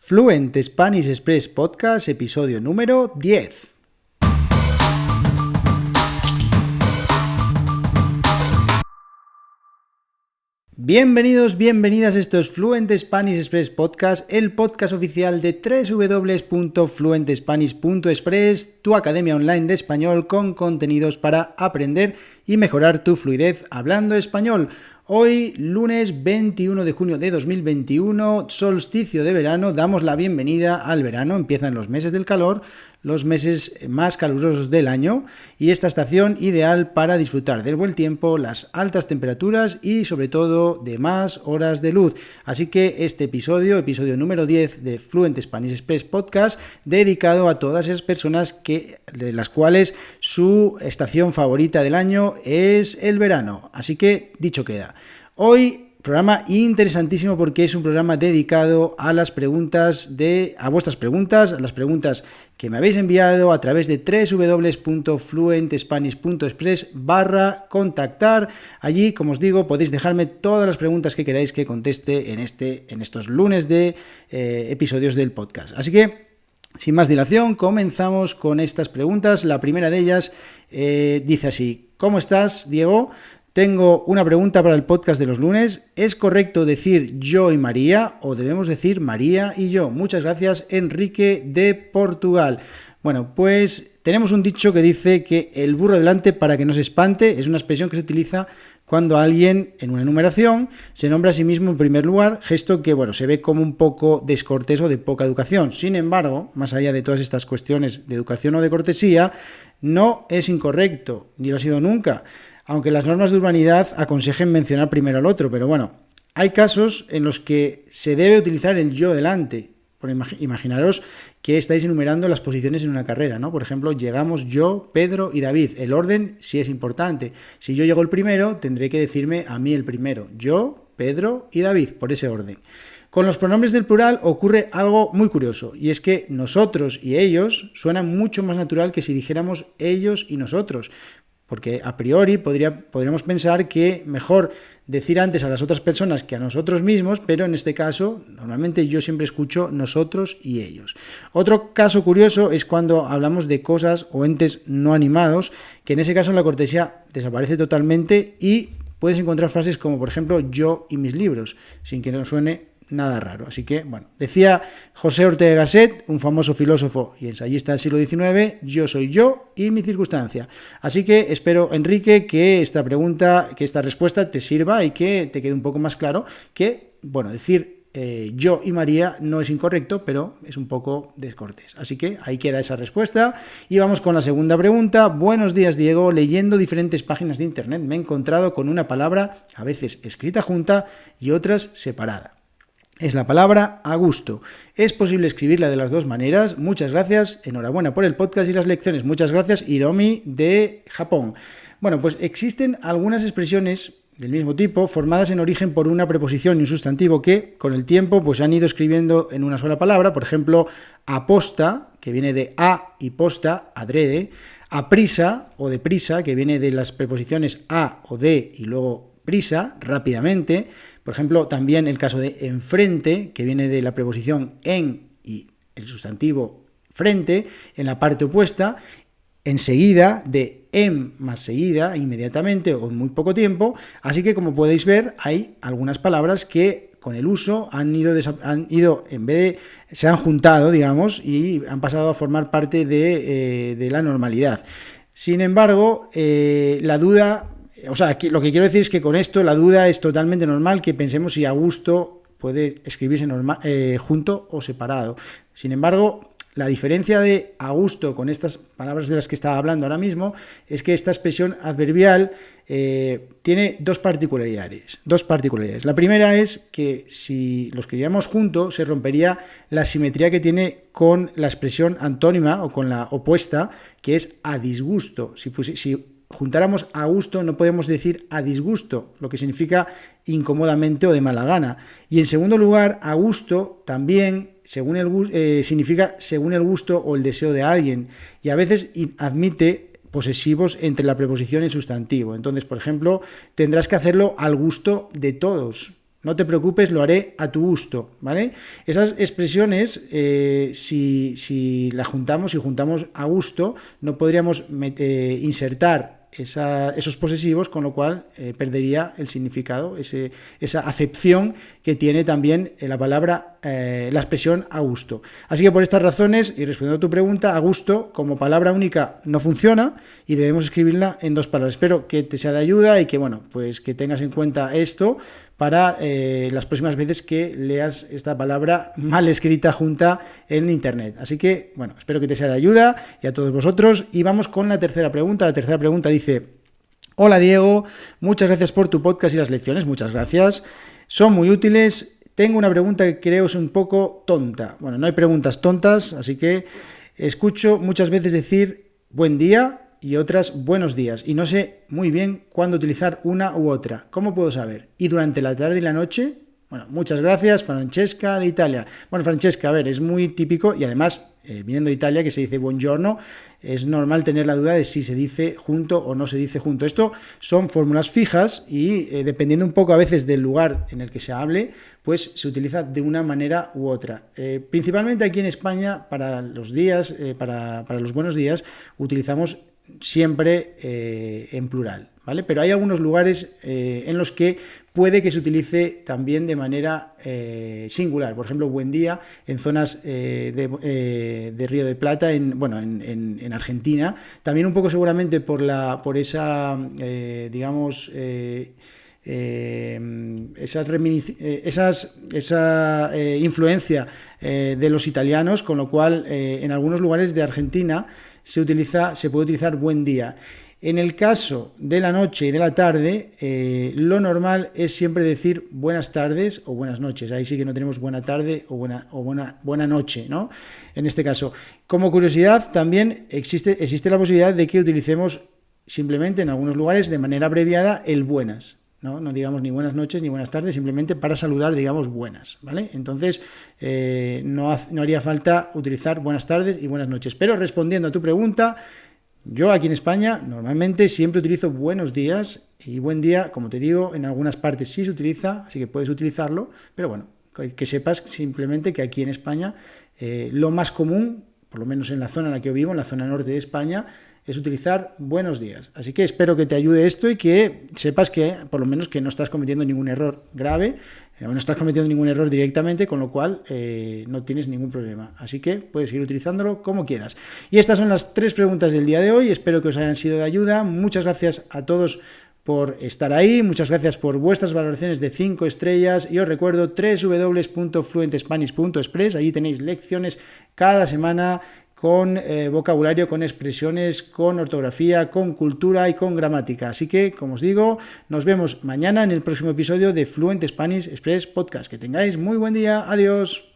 Fluent Spanish Express Podcast, episodio número 10. Bienvenidos, bienvenidas, esto es Fluent Spanish Express Podcast, el podcast oficial de www.fluentspanish.express, tu academia online de español con contenidos para aprender y mejorar tu fluidez hablando español. Hoy, lunes 21 de junio de 2021, solsticio de verano, damos la bienvenida al verano, empiezan los meses del calor, los meses más calurosos del año y esta estación ideal para disfrutar del buen tiempo, las altas temperaturas y sobre todo de más horas de luz. Así que este episodio número 10 de Fluent Spanish Express Podcast, dedicado a todas esas personas de las cuales su estación favorita del año es el verano. Así que dicho queda. Hoy programa interesantísimo porque es un programa dedicado a las preguntas a vuestras preguntas, a las preguntas que me habéis enviado a través de www.fluentspanish.express/contactar. Allí, como os digo, podéis dejarme todas las preguntas que queráis que conteste en estos lunes de episodios del podcast. Así que, sin más dilación, comenzamos con estas preguntas. La primera de ellas dice así: ¿cómo estás, Diego? Tengo una pregunta para el podcast de los lunes. ¿Es correcto decir yo y María o debemos decir María y yo? Muchas gracias, Enrique de Portugal. Bueno, pues tenemos un dicho que dice que el burro delante para que no se espante. Es una expresión que se utiliza cuando alguien en una enumeración se nombra a sí mismo en primer lugar, gesto que se ve como un poco descortés o de poca educación. Sin embargo, más allá de todas estas cuestiones de educación o de cortesía, no es incorrecto, ni lo ha sido nunca, aunque las normas de urbanidad aconsejen mencionar primero al otro, pero hay casos en los que se debe utilizar el yo delante. Imaginaros que estáis enumerando las posiciones en una carrera, ¿no? Por ejemplo, llegamos yo, Pedro y David. El orden sí es importante. Si yo llego el primero, tendré que decirme a mí el primero. Yo, Pedro y David, por ese orden. Con los pronombres del plural ocurre algo muy curioso, y es que nosotros y ellos suena mucho más natural que si dijéramos ellos y nosotros. Porque a priori podríamos pensar que mejor decir antes a las otras personas que a nosotros mismos, pero en este caso, normalmente yo siempre escucho nosotros y ellos. Otro caso curioso es cuando hablamos de cosas o entes no animados, que en ese caso la cortesía desaparece totalmente y puedes encontrar frases como, por ejemplo, yo y mis libros, sin que nos suene nada raro. Así que, decía José Ortega y Gasset, un famoso filósofo y ensayista del siglo XIX, yo soy yo y mi circunstancia. Así que espero, Enrique, que esta respuesta te sirva y que te quede un poco más claro que, decir yo y María no es incorrecto, pero es un poco descortés. Así que ahí queda esa respuesta. Y vamos con la segunda pregunta. Buenos días, Diego. Leyendo diferentes páginas de internet me he encontrado con una palabra a veces escrita junta y otras separada. Es la palabra a gusto. Es posible escribirla de las dos maneras. Muchas gracias. Enhorabuena por el podcast y las lecciones. Muchas gracias, Hiromi de Japón. Pues existen algunas expresiones del mismo tipo, formadas en origen por una preposición y un sustantivo que, con el tiempo, se han ido escribiendo en una sola palabra. Por ejemplo, aposta, que viene de a y posta, adrede. Aprisa o deprisa, que viene de las preposiciones a o de y luego prisa, rápidamente. Por ejemplo, también el caso de enfrente, que viene de la preposición en y el sustantivo frente, en la parte opuesta. Enseguida, de en más seguida, inmediatamente o en muy poco tiempo. Así que, como podéis ver, hay algunas palabras que con el uso se han juntado, digamos, y han pasado a formar parte de la normalidad. Sin embargo, la duda... lo que quiero decir es que con esto la duda es totalmente normal, que pensemos si a gusto puede escribirse junto o separado. Sin embargo, la diferencia de a gusto con estas palabras de las que estaba hablando ahora mismo es que esta expresión adverbial tiene dos particularidades. La primera es que si los escribiéramos juntos se rompería la simetría que tiene con la expresión antónima o con la opuesta, que es a disgusto. Si juntáramos a gusto, no podemos decir a disgusto, lo que significa incómodamente o de mala gana. Y en segundo lugar, a gusto también significa según el gusto o el deseo de alguien, y a veces admite posesivos entre la preposición y el sustantivo. Entonces, por ejemplo, tendrás que hacerlo al gusto de todos. No te preocupes, lo haré a tu gusto, ¿vale? Esas expresiones, si las juntamos, si juntamos a gusto, no podríamos insertar esos posesivos, con lo cual perdería el significado, esa acepción que tiene también la palabra, la expresión a gusto. Así que por estas razones, y respondiendo a tu pregunta, a gusto como palabra única no funciona y debemos escribirla en 2 palabras. Espero que te sea de ayuda y que, bueno, pues que tengas en cuenta esto para las próximas veces que leas esta palabra mal escrita junta en internet. Así que, bueno, espero que te sea de ayuda y a todos vosotros. Y vamos con la tercera pregunta. La tercera pregunta dice: hola Diego, muchas gracias por tu podcast y las lecciones, muchas gracias. Son muy útiles. Tengo una pregunta que creo es un poco tonta. Bueno, no hay preguntas tontas, así que escucho muchas veces decir buen día y otras buenos días, y no sé muy bien cuándo utilizar una u otra. ¿Cómo puedo saber? ¿Y durante la tarde y la noche? Bueno, muchas gracias, Francesca de Italia. Bueno, Francesca, a ver, es muy típico y además, viniendo de Italia, que se dice buongiorno, es normal tener la duda de si se dice junto o no se dice junto. Esto son fórmulas fijas y dependiendo un poco a veces del lugar en el que se hable, pues se utiliza de una manera u otra. Principalmente aquí en España, para los días, para los buenos días, utilizamos siempre en plural, ¿vale? Pero hay algunos lugares en los que puede que se utilice también de manera singular. Por ejemplo, buen día en zonas de Río de Plata, en Argentina. También un poco seguramente por esa, esa influencia de los italianos, con lo cual en algunos lugares de Argentina se puede utilizar buen día. En el caso de la noche y de la tarde, lo normal es siempre decir buenas tardes o buenas noches. Ahí sí que no tenemos buena tarde o buena noche, ¿no? En este caso, como curiosidad, también existe la posibilidad de que utilicemos simplemente en algunos lugares de manera abreviada el buenas. No digamos ni buenas noches ni buenas tardes, simplemente para saludar digamos buenas, ¿vale? Entonces no haría falta utilizar buenas tardes y buenas noches. Pero respondiendo a tu pregunta, yo aquí en España normalmente siempre utilizo buenos días, y buen día, como te digo, en algunas partes sí se utiliza, así que puedes utilizarlo, pero bueno, que sepas simplemente que aquí en España lo más común, por lo menos en la zona en la que yo vivo, en la zona norte de España, es utilizar buenos días. Así que espero que te ayude esto y que sepas que, por lo menos, que no estás cometiendo ningún error grave, no estás cometiendo ningún error directamente, con lo cual no tienes ningún problema. Así que puedes ir utilizándolo como quieras. Y estas son las 3 preguntas del día de hoy. Espero que os hayan sido de ayuda. Muchas gracias a todos por estar ahí, muchas gracias por vuestras valoraciones de 5 estrellas, y os recuerdo www.fluentespanish.express, allí tenéis lecciones cada semana con vocabulario, con expresiones, con ortografía, con cultura y con gramática. Así que, como os digo, nos vemos mañana en el próximo episodio de Fluent Spanish Express Podcast. Que tengáis muy buen día. Adiós.